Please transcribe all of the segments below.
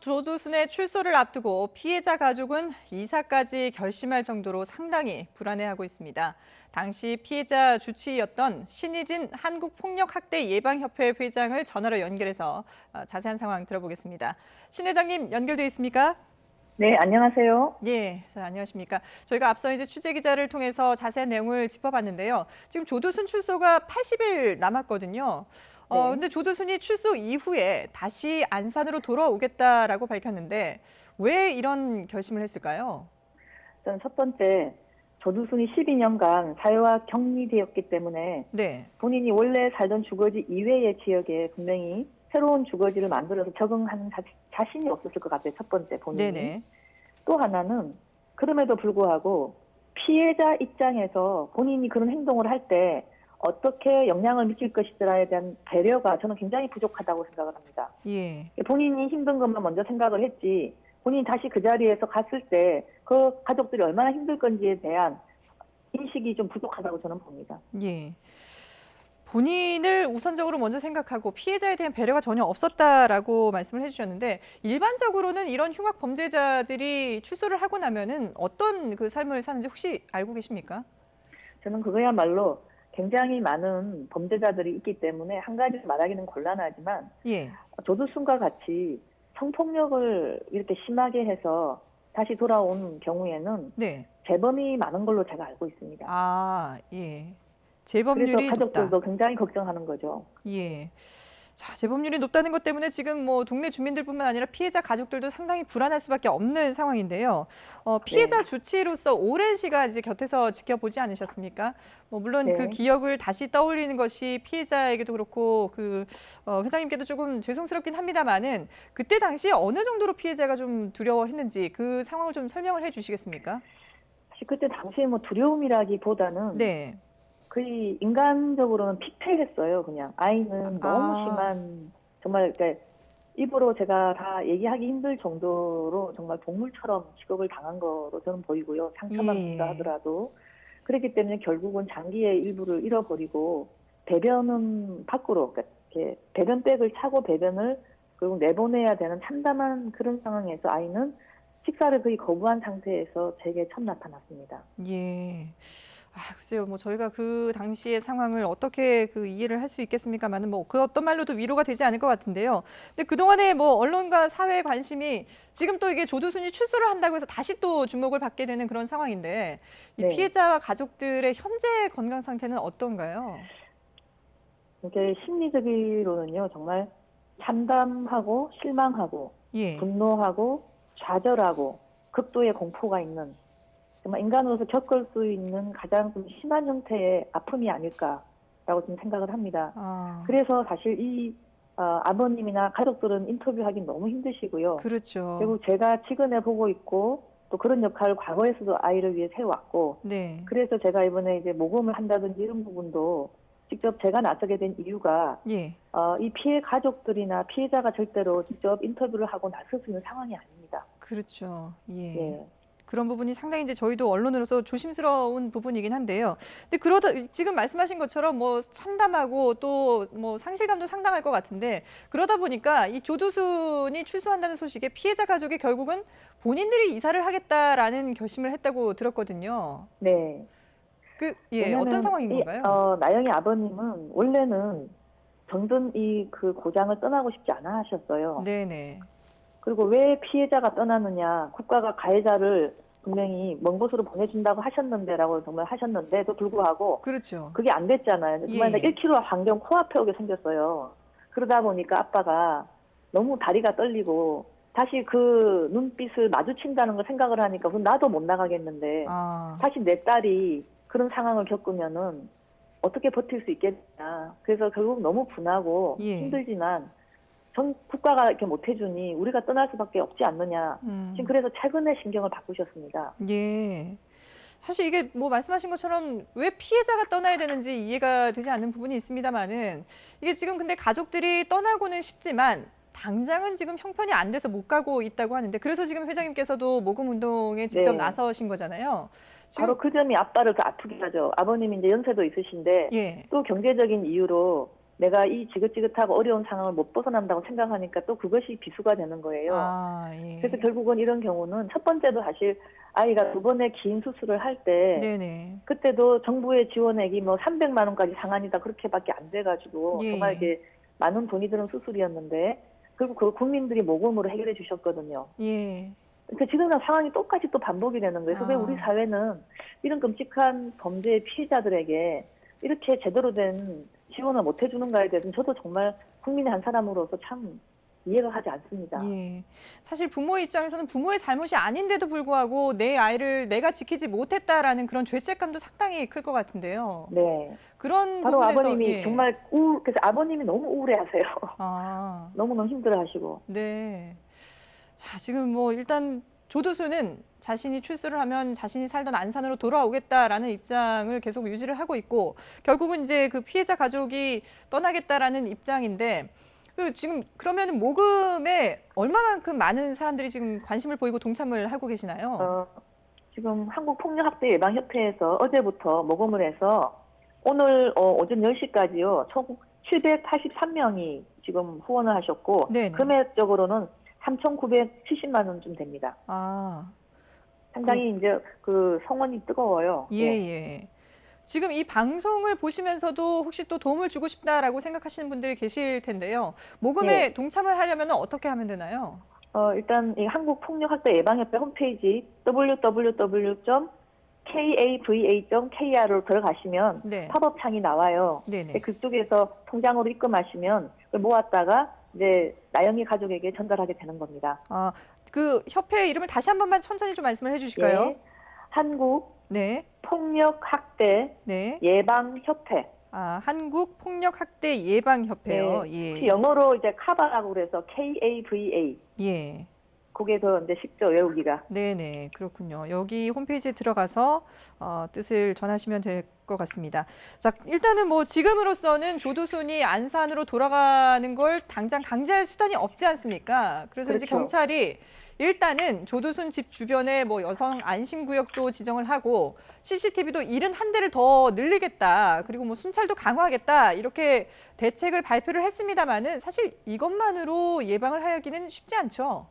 조두순의 출소를 앞두고 피해자 가족은 이사까지 결심할 정도로 상당히 불안해하고 있습니다. 당시 피해자 주치의였던 신희진 한국폭력학대예방협회 회장을 전화로 연결해서 자세한 상황 들어보겠습니다. 신 회장님 연결돼 있습니까? 네, 안녕하세요. 예, 안녕하십니까. 저희가 앞서 이제 취재 기자를 통해서 자세한 내용을 짚어봤는데요. 지금 조두순 출소가 80일 남았거든요. 네. 근데 조두순이 출소 이후에 다시 안산으로 돌아오겠다라고 밝혔는데 왜 이런 결심을 했을까요? 저는 첫 번째, 조두순이 12년간 사회와 격리되었기 때문에 네, 본인이 원래 살던 주거지 이외의 지역에 분명히 새로운 주거지를 만들어서 적응하는 자신이 없었을 것 같아요. 첫 번째, 본인이. 네네. 또 하나는 그럼에도 불구하고 피해자 입장에서 본인이 그런 행동을 할 때 어떻게 영향을 미칠 것이라에 대한 배려가 저는 굉장히 부족하다고 생각을 합니다. 예, 본인이 힘든 것만 먼저 생각을 했지 본인이 다시 그 자리에서 갔을 때 그 가족들이 얼마나 힘들 건지에 대한 인식이 좀 부족하다고 저는 봅니다. 예. 본인을 우선적으로 먼저 생각하고 피해자에 대한 배려가 전혀 없었다라고 말씀을 해주셨는데 일반적으로는 이런 흉악 범죄자들이 출소를 하고 나면은 어떤 그 삶을 사는지 혹시 알고 계십니까? 저는 그거야말로 굉장히 많은 범죄자들이 있기 때문에 한 가지 말하기는 곤란하지만 예, 조두순과 같이 성폭력을 이렇게 심하게 해서 다시 돌아온 경우에는 네. 재범이 많은 걸로 제가 알고 있습니다. 아, 예. 그래서 재범률이 높다. 가족들도 굉장히 걱정하는 거죠. 예. 자, 재범률이 높다는 것 때문에 지금 뭐 동네 주민들뿐만 아니라 피해자 가족들도 상당히 불안할 수밖에 없는 상황인데요. 네, 피해자 주치의로서 오랜 시간 이제 곁에서 지켜보지 않으셨습니까? 뭐 물론 그 네. 기억을 다시 떠올리는 것이 피해자에게도 그렇고 그 회장님께도 조금 죄송스럽긴 합니다만은 그때 당시에 어느 정도로 피해자가 좀 두려워했는지 그 상황을 좀 설명을 해주시겠습니까? 사실 그때 당시에 뭐 두려움이라기보다는 네. 거의 인간적으로는 피폐했어요. 그냥 아이는 너무 아, 심한 정말 그러니까 입으로 제가 다 얘기하기 힘들 정도로 정말 동물처럼 취급을 당한 거로 저는 보이고요. 상처만 받다 예. 하더라도 그렇기 때문에 결국은 장기의 일부를 잃어버리고 배변은 밖으로 그러니까 이렇게 배변백을 차고 배변을 결국 내보내야 되는 참담한 그런 상황에서 아이는 식사를 거의 거부한 상태에서 제게 처음 나타났습니다. 예. 아, 글쎄요, 뭐 저희가 그 당시의 상황을 어떻게 그 이해를 할 수 있겠습니까만은 뭐 그 어떤 말로도 위로가 되지 않을 것 같은데요. 근데 그동안에 뭐 언론과 사회의 관심이 지금 또 이게 조두순이 출소를 한다고 해서 다시 또 주목을 받게 되는 그런 상황인데 이 네. 피해자와 가족들의 현재 건강 상태는 어떤가요? 이게 심리적으로는요, 정말 참담하고 실망하고 예, 분노하고 좌절하고 극도의 공포가 있는 정말 인간으로서 겪을 수 있는 가장 좀 심한 형태의 아픔이 아닐까라고 좀 생각을 합니다. 아, 그래서 사실 이 아버님이나 가족들은 인터뷰하기 너무 힘드시고요. 그렇죠. 그리고 제가 최근에 보고 있고 또 그런 역할을 과거에서도 아이를 위해 해왔고 네, 그래서 제가 이번에 이제 모금을 한다든지 이런 부분도 직접 제가 나서게 된 이유가 예. 이 피해 가족들이나 피해자가 절대로 직접 인터뷰를 하고 나설 수 있는 상황이 아닙니다. 그렇죠. 예. 예, 그런 부분이 상당히 이제 저희도 언론으로서 조심스러운 부분이긴 한데요. 근데 그러다 지금 말씀하신 것처럼 뭐 참담하고 또 뭐 상실감도 상당할 것 같은데 그러다 보니까 이 조두순이 출소한다는 소식에 피해자 가족이 결국은 본인들이 이사를 하겠다라는 결심을 했다고 들었거든요. 네. 예, 어떤 왜냐하면 상황인 이 건가요? 나영이 아버님은 원래는 정든 이 그 고장을 떠나고 싶지 않아 하셨어요. 네네. 그리고 왜 피해자가 떠나느냐, 국가가 가해자를 분명히 먼 곳으로 보내준다고 하셨는데라고 정말 하셨는데도 불구하고 그렇죠. 그게 안 됐잖아요. 예, 정말 예. 1km 반경 코앞에 오게 생겼어요. 그러다 보니까 아빠가 너무 다리가 떨리고 다시 그 눈빛을 마주친다는 걸 생각을 하니까 그럼 나도 못 나가겠는데 아, 다시 내 딸이 그런 상황을 겪으면은 어떻게 버틸 수 있겠냐. 그래서 결국 너무 분하고 예. 힘들지만 전 국가가 이렇게 못 해주니 우리가 떠날 수밖에 없지 않느냐. 지금 음, 그래서 최근에 신경을 바꾸셨습니다. 예. 사실 이게 뭐 말씀하신 것처럼 왜 피해자가 떠나야 되는지 이해가 되지 않는 부분이 있습니다만은 이게 지금 근데 가족들이 떠나고는 싶지만 당장은 지금 형편이 안 돼서 못 가고 있다고 하는데 그래서 지금 회장님께서도 모금 운동에 직접 네. 나서신 거잖아요. 지금 바로 그 점이 아빠를 더 아프게 하죠. 아버님이 이제 연세도 있으신데 예, 또 경제적인 이유로 내가 이 지긋지긋하고 어려운 상황을 못 벗어난다고 생각하니까 또 그것이 비수가 되는 거예요. 아, 예. 그래서 결국은 이런 경우는 첫 번째도 사실 아이가 2번의 긴 수술을 할 때 네네. 그때도 정부의 지원액이 뭐 300만 원까지 상한이다 그렇게밖에 안 돼가지고 예. 정말 이게 많은 돈이 드는 수술이었는데 결국 그 국민들이 모금으로 해결해 주셨거든요. 예. 그러니까 지금은 상황이 똑같이 또 반복이 되는 거예요. 그래서 왜 우리 아. 사회는 이런 끔찍한 범죄의 피해자들에게 이렇게 제대로 된 지원을 못 해주는가에 대해서는 저도 정말 국민의 한 사람으로서 참 이해가 가지 않습니다. 예. 사실 부모 입장에서는 부모의 잘못이 아닌데도 불구하고 내 아이를 내가 지키지 못했다라는 그런 죄책감도 상당히 클 것 같은데요. 네. 그런 바로 부분에서 아버님이 예. 정말 그래서 아버님이 너무 우울해하세요. 아, 너무너무 힘들어하시고. 네. 자, 지금 뭐 일단 조두수는 자신이 출소를 하면 자신이 살던 안산으로 돌아오겠다라는 입장을 계속 유지를 하고 있고 결국은 이제 그 피해자 가족이 떠나겠다라는 입장인데 그 지금 그러면은 모금에 얼마만큼 많은 사람들이 지금 관심을 보이고 동참을 하고 계시나요? 지금 한국폭력학대예방협회에서 어제부터 모금을 해서 오늘 오전 10시까지요. 총 783명이 지금 후원을 하셨고 네네. 금액적으로는 3,970만 원쯤 됩니다. 아, 상당히 이제 그 성원이 뜨거워요. 예, 예. 지금 이 방송을 보시면서도 혹시 또 도움을 주고 싶다라고 생각하시는 분들이 계실 텐데요. 모금에 동참을 하려면 어떻게 하면 되나요? 일단 이 한국폭력학대예방협회 홈페이지 www.kava.kr로 들어가시면 네. 팝업 창이 나와요. 네네. 그쪽에서 통장으로 입금하시면 그걸 모았다가 이제 나영이 가족에게 전달하게 되는 겁니다. 아, 그 협회 이름을 다시 한 번만 천천히 좀 말씀을 해주실까요? 네. 한국 네. 폭력학대 네. 예방협회. 아, 한국 폭력학대 예방협회요. 혹시 예. 영어로 이제 카바라고 그래서 KAVA. 예. 그게 더 이제 쉽죠, 외우기가. 네네, 그렇군요. 여기 홈페이지에 들어가서 뜻을 전하시면 될 것 같습니다. 자, 일단은 뭐 지금으로서는 조두순이 안산으로 돌아가는 걸 당장 강제할 수단이 없지 않습니까? 그래서 이제 그렇죠. 경찰이 일단은 조두순 집 주변에 뭐 여성 안심구역도 지정을 하고 CCTV도 71대를 더 늘리겠다. 그리고 뭐 순찰도 강화하겠다. 이렇게 대책을 발표를 했습니다마는 사실 이것만으로 예방을 하기는 쉽지 않죠.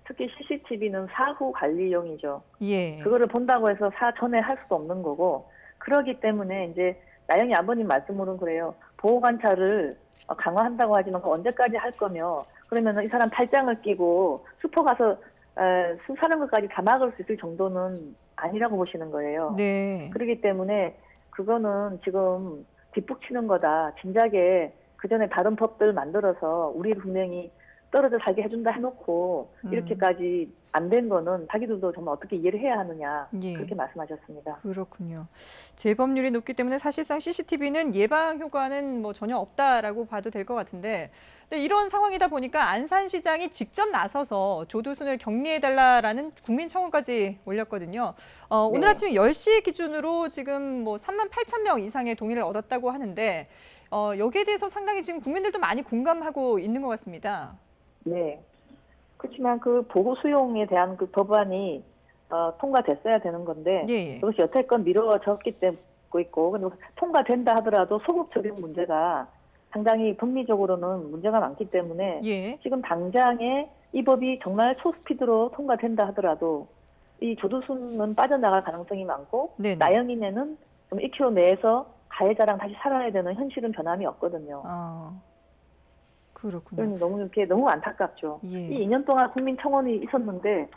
특히 CCTV는 사후 관리용이죠. 예. 그거를 본다고 해서 전에 할 수도 없는 거고, 그러기 때문에 이제 나영이 아버님 말씀으로는 그래요. 보호 관찰을 강화한다고 하지만 언제까지 할 거며, 그러면 이 사람 팔짱을 끼고 슈퍼 가서 수사하는 것까지 다 막을 수 있을 정도는 아니라고 보시는 거예요. 네. 그렇기 때문에 그거는 지금 뒷북치는 거다. 진작에 그 전에 다른 법들 만들어서 우리를 분명히 떨어져 살게 해준다 해놓고 이렇게까지 안 된 거는 자기들도 정말 어떻게 이해를 해야 하느냐 예. 그렇게 말씀하셨습니다. 그렇군요. 재범률이 높기 때문에 사실상 CCTV는 예방 효과는 뭐 전혀 없다라고 봐도 될 것 같은데 근데 이런 상황이다 보니까 안산시장이 직접 나서서 조두순을 격리해달라라는 국민청원까지 올렸거든요. 오늘 네. 아침 10시 기준으로 지금 뭐 38,000명 이상의 동의를 얻었다고 하는데 여기에 대해서 상당히 지금 국민들도 많이 공감하고 있는 것 같습니다. 네. 그렇지만 그 보호 수용에 대한 그 법안이 통과됐어야 되는 건데 예. 그것이 여태껏 미뤄졌기 때문에 있고 근데 통과된다 하더라도 소급 적용 문제가 상당히 법리적으로는 문제가 많기 때문에 예. 지금 당장에 이 법이 정말 초스피드로 통과된다 하더라도 이 조두순은 빠져나갈 가능성이 많고 네네. 나영이네는 좀 1km 내에서 가해자랑 다시 살아야 되는 현실은 변함이 없거든요. 그렇군요. 너무 안타깝죠. 예. 이 2년 동안 국민 청원이 있었는데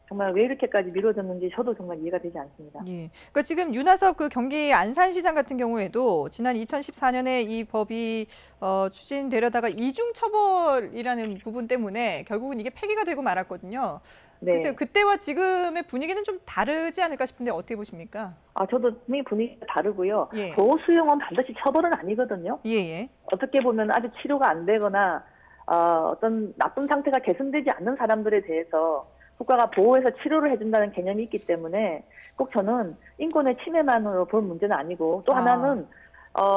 정말 왜 이렇게까지 미뤄졌는지 저도 정말 이해가 되지 않습니다. 예. 그러니까 지금 윤하석 그 경기 안산시장 같은 경우에도 지난 2014년에 이 법이 추진되려다가 이중처벌이라는 부분 때문에 결국은 이게 폐기가 되고 말았거든요. 네. 그래서 그때와 지금의 분위기는 좀 다르지 않을까 싶은데 어떻게 보십니까? 저도 분위기가 다르고요. 예. 보호 수용은 반드시 처벌은 아니거든요. 예. 어떻게 보면 아직 치료가 안 되거나 어떤 나쁜 상태가 개선되지 않는 사람들에 대해서 국가가 보호해서 치료를 해준다는 개념이 있기 때문에 꼭 저는 인권의 침해만으로 볼 문제는 아니고 또 하나는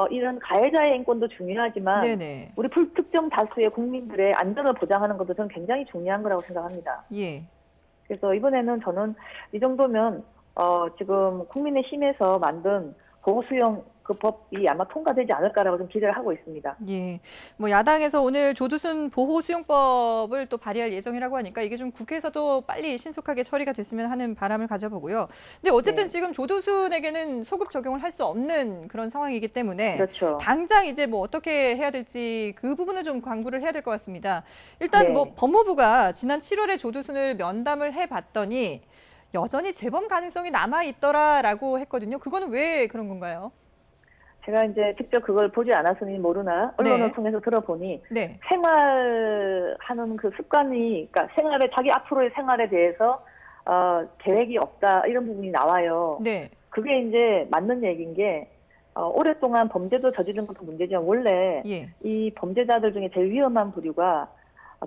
이런 가해자의 인권도 중요하지만 네네. 우리 불특정 다수의 국민들의 안전을 보장하는 것도 저는 굉장히 중요한 거라고 생각합니다. 예. 그래서 이번에는 저는 이 정도면 지금 국민의힘에서 만든 보호 수용 그 법이 아마 통과되지 않을까라고 좀 기대를 하고 있습니다. 예. 뭐 야당에서 오늘 조두순 보호 수용법을 또 발의할 예정이라고 하니까 이게 좀 국회에서도 빨리 신속하게 처리가 됐으면 하는 바람을 가져보고요. 근데 어쨌든 네. 지금 조두순에게는 소급 적용을 할 수 없는 그런 상황이기 때문에 그렇죠. 당장 이제 뭐 어떻게 해야 될지 그 부분을 좀 강구를 해야 될 것 같습니다. 일단 네. 뭐 법무부가 지난 7월에 조두순을 면담을 해봤더니 여전히 재범 가능성이 남아 있더라라고 했거든요. 그거는 왜 그런 건가요? 제가 이제 직접 그걸 보지 않았으니 모르나 언론을 네. 통해서 들어보니 네. 생활하는 그 습관이, 그러니까 자기 앞으로의 생활에 대해서 계획이 없다 이런 부분이 나와요. 네. 그게 이제 맞는 얘기인 게 오랫동안 범죄도 저지른 것도 문제지만 원래 예. 이 범죄자들 중에 제일 위험한 부류가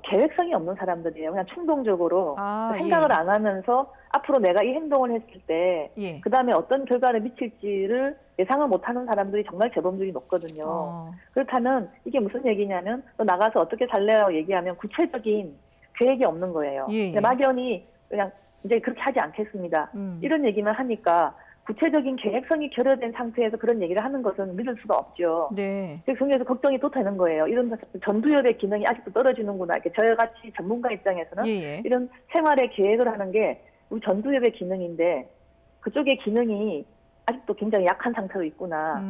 계획성이 없는 사람들이에요. 그냥 충동적으로 생각을 예. 안 하면서 앞으로 내가 이 행동을 했을 때 예. 그다음에 어떤 결과를 미칠지를 예상을 못하는 사람들이 정말 재범률이 높거든요. 그렇다면 이게 무슨 얘기냐면 너 나가서 어떻게 살래요 얘기하면 구체적인 계획이 없는 거예요. 예. 막연히 그냥 이제 그렇게 하지 않겠습니다. 이런 얘기만 하니까 구체적인 계획성이 결여된 상태에서 그런 얘기를 하는 것은 믿을 수가 없죠. 네. 그래서 굉장히 걱정이 또 되는 거예요. 이런 전두엽의 기능이 아직도 떨어지는구나. 이렇게 저희같이 전문가 입장에서는 예. 이런 생활의 계획을 하는 게 우리 전두엽의 기능인데 그쪽의 기능이 아직도 굉장히 약한 상태로 있구나.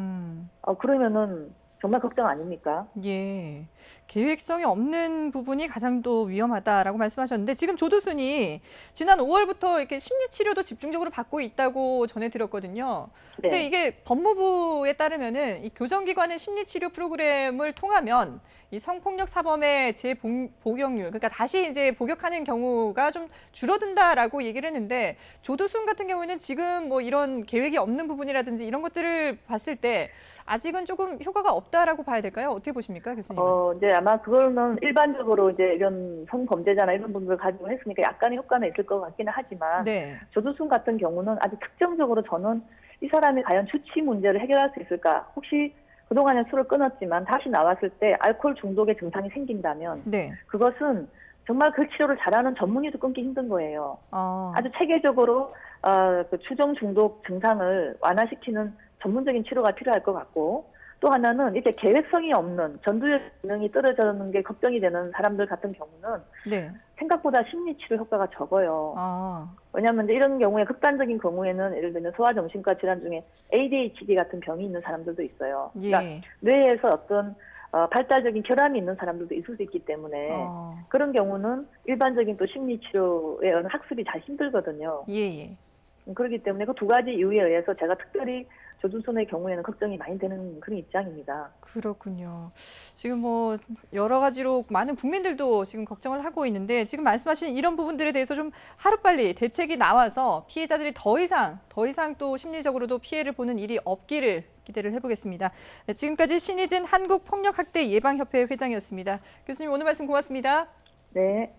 그러면은 정말 걱정 아닙니까? 예. 계획성이 없는 부분이 가장 또 위험하다라고 말씀하셨는데 지금 조두순이 지난 5월부터 이렇게 심리 치료도 집중적으로 받고 있다고 전해 들었거든요. 근데 네. 이게 법무부에 따르면은 이 교정기관의 심리 치료 프로그램을 통하면 이 성폭력 사범의 재복용률, 그러니까 다시 이제 복역하는 경우가 좀 줄어든다라고 얘기를 했는데 조두순 같은 경우에는 지금 뭐 이런 계획이 없는 부분이라든지 이런 것들을 봤을 때 아직은 조금 효과가 없다라고 봐야 될까요? 어떻게 보십니까, 교수님은? 이제 아마 그거는 일반적으로 이제 이런 성범죄자나 이런 분들을 가지고 했으니까 약간의 효과는 있을 것 같기는 하지만 네. 조두순 같은 경우는 아주 특정적으로 저는 이 사람이 과연 주치 문제를 해결할 수 있을까? 혹시 그동안에 술을 끊었지만 다시 나왔을 때 알코올 중독의 증상이 생긴다면 네. 그것은 정말 그 치료를 잘하는 전문의도 끊기 힘든 거예요. 아. 아주 체계적으로 그 추정 중독 증상을 완화시키는 전문적인 치료가 필요할 것 같고 또 하나는 이렇게 계획성이 없는 전두엽 기능이 떨어지는 게 걱정이 되는 사람들 같은 경우는 네. 생각보다 심리 치료 효과가 적어요. 아. 왜냐하면 이제 이런 경우에 극단적인 경우에는 예를 들면 소아정신과 질환 중에 ADHD 같은 병이 있는 사람들도 있어요. 그러니까 예. 뇌에서 어떤 발달적인 결함이 있는 사람들도 있을 수 있기 때문에 그런 경우는 일반적인 또 심리 치료의 어느 학습이 잘 힘들거든요. 예. 그렇기 때문에 그 두 가지 이유에 의해서 제가 특별히 조두순의 경우에는 걱정이 많이 되는 그런 입장입니다. 그렇군요. 지금 뭐 여러 가지로 많은 국민들도 지금 걱정을 하고 있는데 지금 말씀하신 이런 부분들에 대해서 좀 하루빨리 대책이 나와서 피해자들이 더 이상 또 심리적으로도 피해를 보는 일이 없기를 기대를 해보겠습니다. 네, 지금까지 신희진 한국폭력학대 예방협회 회장이었습니다. 교수님 오늘 말씀 고맙습니다. 네.